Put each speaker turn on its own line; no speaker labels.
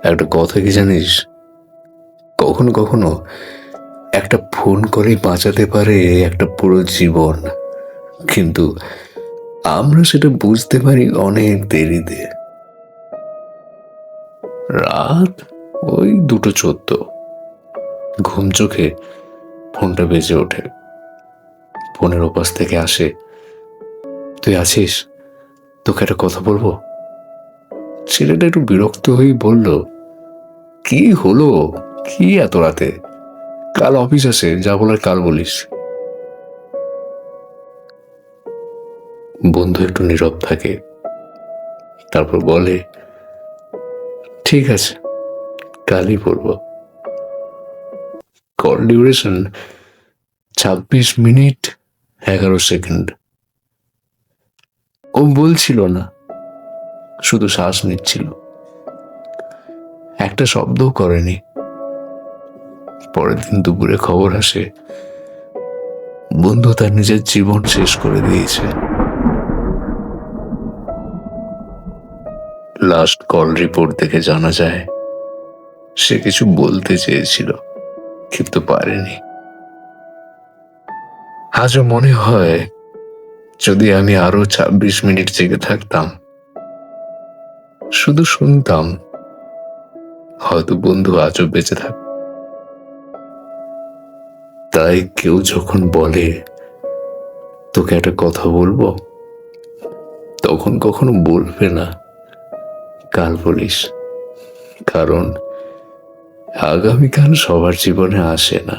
একটা কথা কি জানিস, কখনো কখনো একটা ফোন করেই বাঁচাতে পারে একটা পুরো জীবন। কিন্তু আমরা সেটা বুঝতে পারি অনেক দেরিতে। রাত ওই 2:14, ঘুম চোখে ফোনটা বেজে ওঠে। ফোনের ওপাশ থেকে আসে, তুই আছিস? তোকে একটা কথা বলবো। ছেলেটা একটু বিরক্ত হয়েই বলল, কি হলো? কি এত রাতে? কাল অফিস আছে, যা বলার কাল বলিস। বন্ধু একটু নীরব থাকে, তারপর বলে, ঠিক আছে, কালই বলবো। Call duration 26 minute 11 second. ও বলছিল না, শুধু শ্বাস নিচ্ছিল, একটা শব্দও করেনি। পরের দিন দুপুরে খবর আসে, বন্ধু তার নিজের জীবন শেষ করে দিয়েছে। লাস্ট কল রিপোর্ট দেখে জানা যায় সে কিছু বলতে চেয়েছিল কিন্তু পারেনি। আজও মনে হয়, যদি আমি আরো 26 মিনিট জেগে থাকতাম, শুধু শুনতাম, হয়তো বন্ধু আজও বেঁচে থাক। তাই কেউ যখন বলে তোকে একটা কথা বলবো, তখন কখনো বলবে না কাল বলিস, কারণ আগামীকাল সবার জীবনে আসে না।